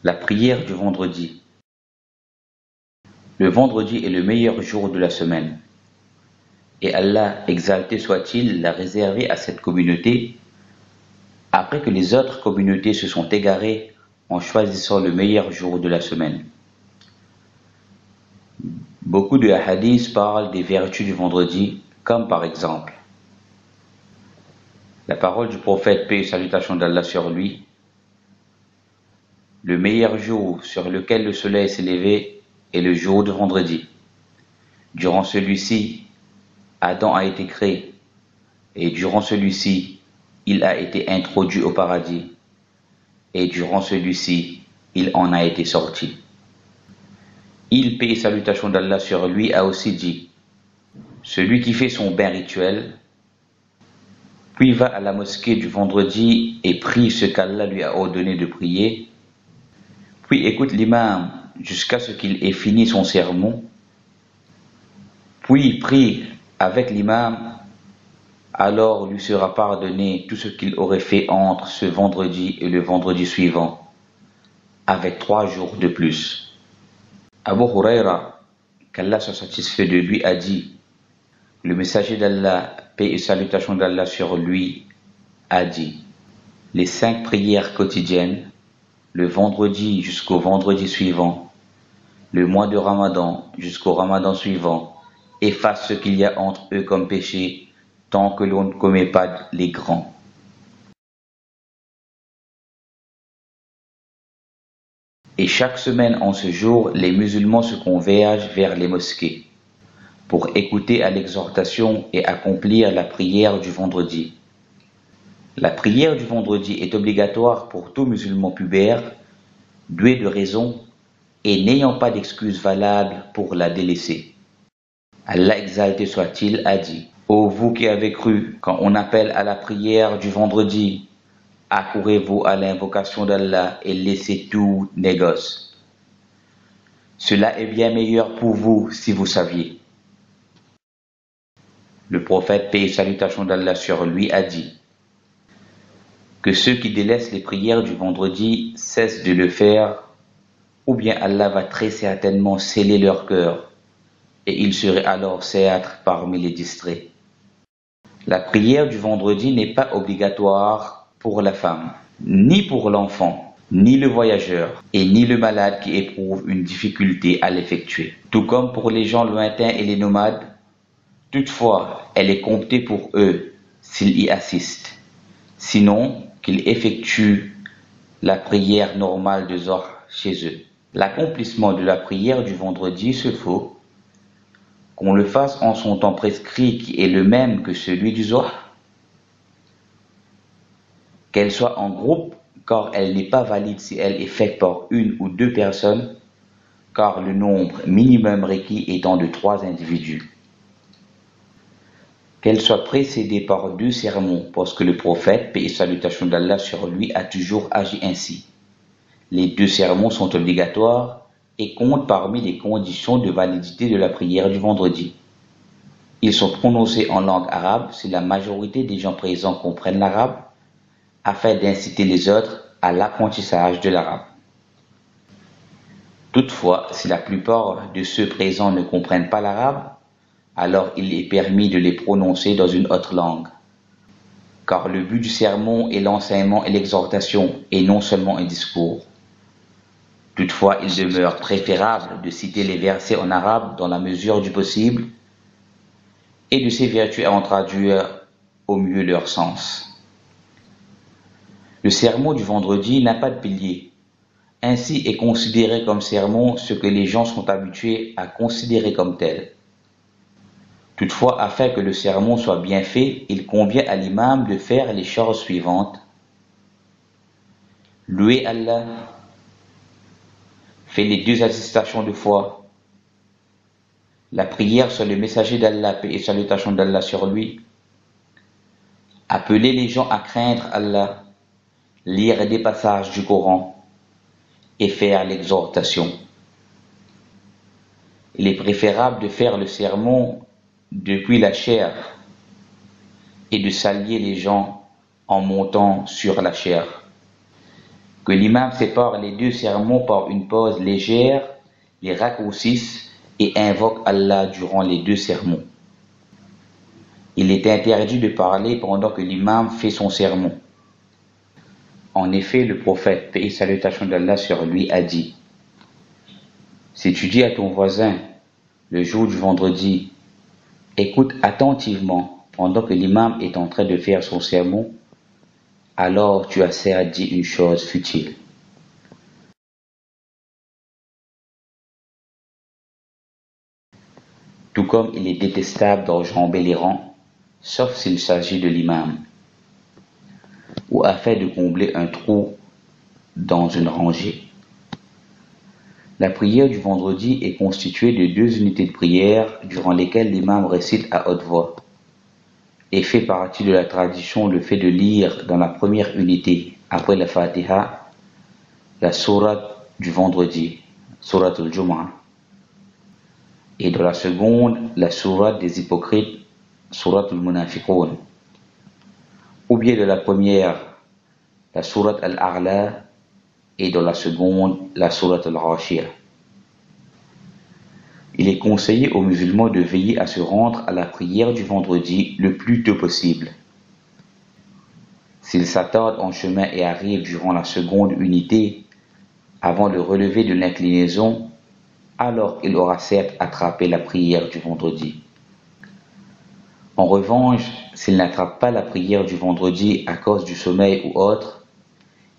La prière du vendredi. Le vendredi est le meilleur jour de la semaine. Et Allah, exalté soit-il, l'a réservé à cette communauté après que les autres communautés se sont égarées en choisissant le meilleur jour de la semaine. Beaucoup de hadiths parlent des vertus du vendredi, comme par exemple la parole du prophète, paix et salutations d'Allah sur lui. Le meilleur jour sur lequel le soleil s'est levé est le jour de vendredi. Durant celui-ci, Adam a été créé, et durant celui-ci, il a été introduit au paradis, et durant celui-ci, il en a été sorti. Il, paix et salutations d'Allah sur lui, a aussi dit: celui qui fait son bain rituel, puis va à la mosquée du vendredi et prie ce qu'Allah lui a ordonné de prier, puis écoute l'imam jusqu'à ce qu'il ait fini son sermon, puis prie avec l'imam, alors lui sera pardonné tout ce qu'il aurait fait entre ce vendredi et le vendredi suivant, avec 3 jours de plus. Abu Huraira, qu'Allah soit satisfait de lui, a dit: le messager d'Allah, paix et salutations d'Allah sur lui, a dit: les 5 prières quotidiennes, le vendredi jusqu'au vendredi suivant, le mois de Ramadan jusqu'au Ramadan suivant, effacent ce qu'il y a entre eux comme péché, tant que l'on ne commet pas les grands. Et chaque semaine en ce jour, les musulmans se convergent vers les mosquées pour écouter à l'exhortation et accomplir la prière du vendredi. La prière du vendredi est obligatoire pour tout musulman pubère, doué de raison et n'ayant pas d'excuse valable pour la délaisser. Allah exalté soit-il a dit: ô vous qui avez cru, quand on appelle à la prière du vendredi, accourez-vous à l'invocation d'Allah et laissez tout négoce. Cela est bien meilleur pour vous si vous saviez. Le prophète, paix et salutations d'Allah sur lui, a dit que ceux qui délaissent les prières du vendredi cessent de le faire, ou bien Allah va très certainement sceller leur cœur, et ils seraient alors certes parmi les distraits. La prière du vendredi n'est pas obligatoire pour la femme, ni pour l'enfant, ni le voyageur, et ni le malade qui éprouve une difficulté à l'effectuer. Tout comme pour les gens lointains et les nomades, toutefois, elle est comptée pour eux s'ils y assistent, sinon qu'ils effectuent la prière normale de Zohr chez eux. L'accomplissement de la prière du vendredi se faut qu'on le fasse en son temps prescrit qui est le même que celui du Zohr, qu'elle soit en groupe, car elle n'est pas valide si elle est faite par 1 ou 2 personnes, car le nombre minimum requis étant de 3 individus. Qu'elle soit précédée par 2 sermons, parce que le prophète, paix et salutations d'Allah sur lui, a toujours agi ainsi. Les 2 sermons sont obligatoires et comptent parmi les conditions de validité de la prière du vendredi. Ils sont prononcés en langue arabe si la majorité des gens présents comprennent l'arabe, afin d'inciter les autres à l'apprentissage de l'arabe. Toutefois, si la plupart de ceux présents ne comprennent pas l'arabe, alors il est permis de les prononcer dans une autre langue. Car le but du sermon est l'enseignement et l'exhortation, et non seulement un discours. Toutefois, il demeure préférable de citer les versets en arabe dans la mesure du possible, et de s'évertuer à en traduire au mieux leur sens. Le sermon du vendredi n'a pas de pilier. Ainsi est considéré comme sermon ce que les gens sont habitués à considérer comme tel. Toutefois, afin que le sermon soit bien fait, il convient à l'imam de faire les choses suivantes. Louer Allah, faire les 2 attestations de foi, la prière sur le messager d'Allah, paix et salutations d'Allah sur lui, appeler les gens à craindre Allah, lire des passages du Coran et faire l'exhortation. Il est préférable de faire le sermon depuis la chair et de saluer les gens en montant sur la chair. que l'imam sépare les deux sermons par une pause légère, les raccourcisse et invoque Allah durant les deux sermons. Il est interdit de parler pendant que l'imam fait son sermon. En effet, le prophète, paix et salutations d'Allah sur lui, a dit: si tu dis à ton voisin, le jour du vendredi, écoute attentivement pendant que l'imam est en train de faire son sermon, alors tu as certes dit une chose futile. Tout comme il est détestable d'enjamber les rangs, sauf s'il s'agit de l'imam, ou afin de combler un trou dans une rangée. La prière du vendredi est constituée de 2 unités de prière durant lesquelles l'imam récite à haute voix, et fait partie de la tradition le fait de lire dans la première unité, après la Fatiha, la sourate du vendredi, sourate al-Jum'ah, et dans la seconde, la sourate des hypocrites, sourate al-Munafiqun, ou bien de la première, la sourate al-A'la, et dans la seconde, la sourate al-Ghashiyah. Il est conseillé aux musulmans de veiller à se rendre à la prière du vendredi le plus tôt possible. S'ils s'attardent en chemin et arrivent durant la seconde unité, avant le relevé de l'inclinaison, alors il aura certes attrapé la prière du vendredi. En revanche, s'il n'attrape pas la prière du vendredi à cause du sommeil ou autre,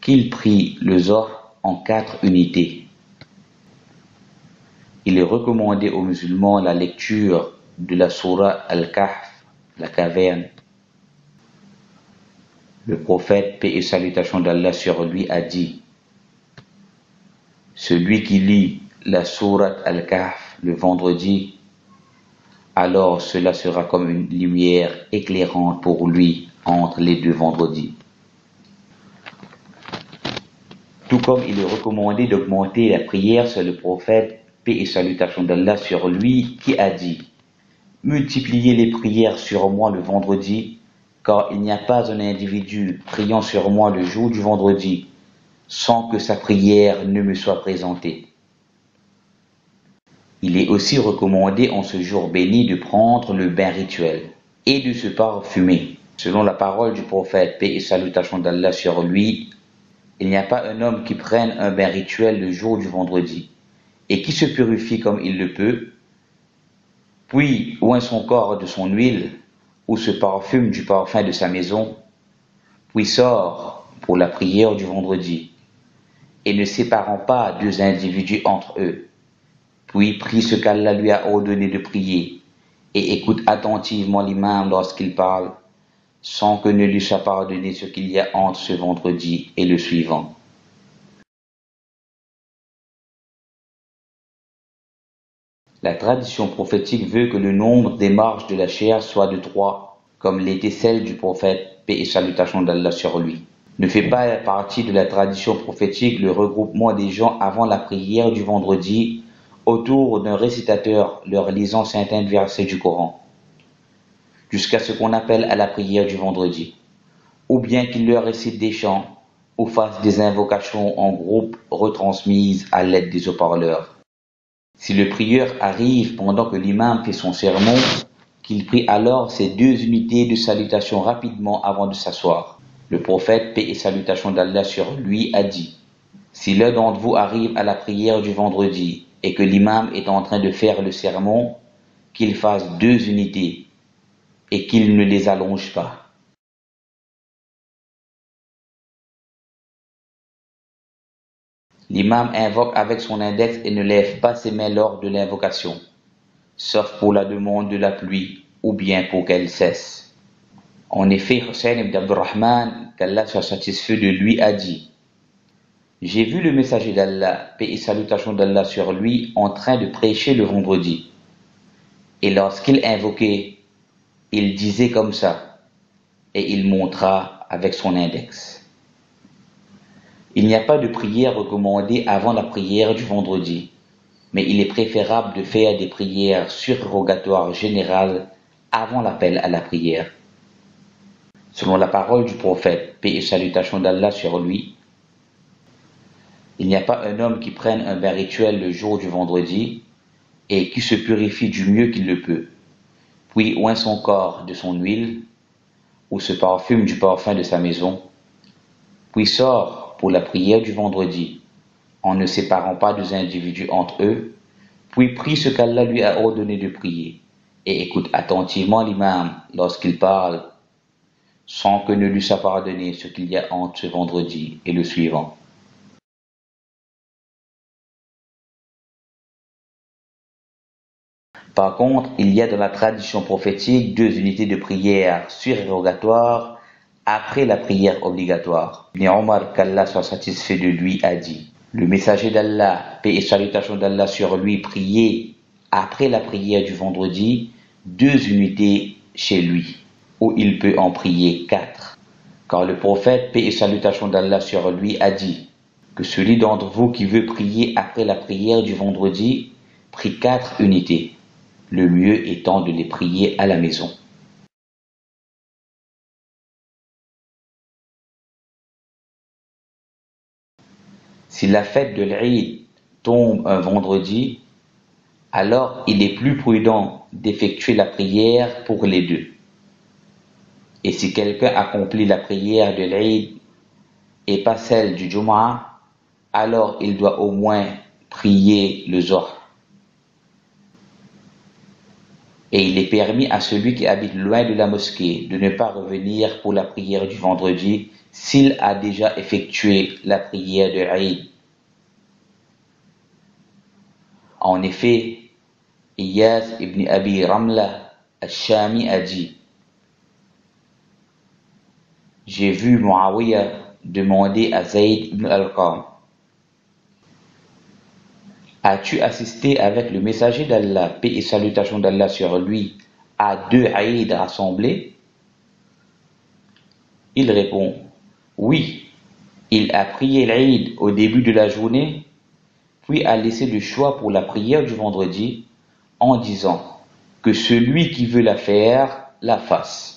qu'il prie le Zohr en 4 unités. Il est recommandé aux musulmans la lecture de la sourate Al-Kahf, la caverne. Le prophète, paix et salutations d'Allah sur lui, a dit: celui qui lit la sourate Al-Kahf le vendredi, alors cela sera comme une lumière éclairante pour lui entre les 2 vendredis. Tout comme il est recommandé d'augmenter la prière sur le prophète, paix et salutations d'Allah sur lui, qui a dit: multipliez les prières sur moi le vendredi, car il n'y a pas un individu priant sur moi le jour du vendredi sans que sa prière ne me soit présentée. Il est aussi recommandé en ce jour béni de prendre le bain rituel et de se parfumer. Selon la parole du prophète, paix et salutations d'Allah sur lui, il n'y a pas un homme qui prenne un bain rituel le jour du vendredi et qui se purifie comme il le peut, puis oint son corps de son huile ou se parfume du parfum de sa maison, puis sort pour la prière du vendredi, et ne séparant pas 2 individus entre eux, puis prie ce qu'Allah lui a ordonné de prier, et écoute attentivement l'imam lorsqu'il parle, sans que ne lui soit pardonné ce qu'il y a entre ce vendredi et le suivant. La tradition prophétique veut que le nombre des marches de la chair soit de 3, comme l'était celle du prophète, paix et salutations d'Allah sur lui. Ne fait pas partie de la tradition prophétique le regroupement des gens avant la prière du vendredi autour d'un récitateur leur lisant certains versets du Coran, jusqu'à ce qu'on appelle à la prière du vendredi, ou bien qu'il leur récite des chants ou fasse des invocations en groupe retransmises à l'aide des haut-parleurs. Si le prieur arrive pendant que l'imam fait son sermon, qu'il prie alors ces 2 unités de salutation rapidement avant de s'asseoir. Le prophète, paix et salutations d'Allah sur lui, a dit: si l'un d'entre vous arrive à la prière du vendredi et que l'imam est en train de faire le sermon, qu'il fasse 2 unités et qu'il ne les allonge pas. L'imam invoque avec son index et ne lève pas ses mains lors de l'invocation, sauf pour la demande de la pluie ou bien pour qu'elle cesse. En effet, Hussein ibn Abdurrahman, qu'Allah soit satisfait de lui, a dit: j'ai vu le messager d'Allah, paix et salutations d'Allah sur lui, en train de prêcher le vendredi. Et lorsqu'il invoquait, il disait comme ça, et il montra avec son index. Il n'y a pas de prière recommandée avant la prière du vendredi, mais il est préférable de faire des prières surrogatoires générales avant l'appel à la prière. Selon la parole du prophète, paix et salutations d'Allah sur lui, Il n'y a pas un homme qui prenne un bain rituel le jour du vendredi et qui se purifie du mieux qu'il le peut, puis oint son corps de son huile ou se parfume du parfum de sa maison, puis sort pour la prière du vendredi, en ne séparant pas deux individus entre eux, puis prie ce qu'Allah lui a ordonné de prier, et écoute attentivement l'imam lorsqu'il parle, sans que ne lui soit pardonné ce qu'il y a entre ce vendredi et le suivant. Par contre, il y a dans la tradition prophétique deux unités de prière surérogatoires après la prière obligatoire. Ibn Omar, qu'Allah soit satisfait de lui, a dit: le messager d'Allah, paix et salutations d'Allah sur lui, priait après la prière du vendredi deux unités chez lui, où il peut en prier 4. Car le prophète, paix et salutations d'Allah sur lui, a dit que celui d'entre vous qui veut prier après la prière du vendredi prie 4 unités. Le mieux étant de les prier à la maison. Si la fête de l'Eid tombe un vendredi, alors il est plus prudent d'effectuer la prière pour les deux. Et si quelqu'un accomplit la prière de l'Eid et pas celle du Jumu'ah, alors il doit au moins prier le Zohr. Et il est permis à celui qui habite loin de la mosquée de ne pas revenir pour la prière du vendredi s'il a déjà effectué la prière de l'Eid. En effet, Iyas ibn Abi Ramla al-Shami a dit: j'ai vu Muawiyah demander à Zayd ibn al-Qam: as-tu assisté avec le messager d'Allah, paix et salutations d'Allah sur lui, à 2 Eid rassemblés? Il répond: oui. Il a prié l'Eid au début de la journée, puis a laissé le choix pour la prière du vendredi, en disant que celui qui veut la faire, la fasse.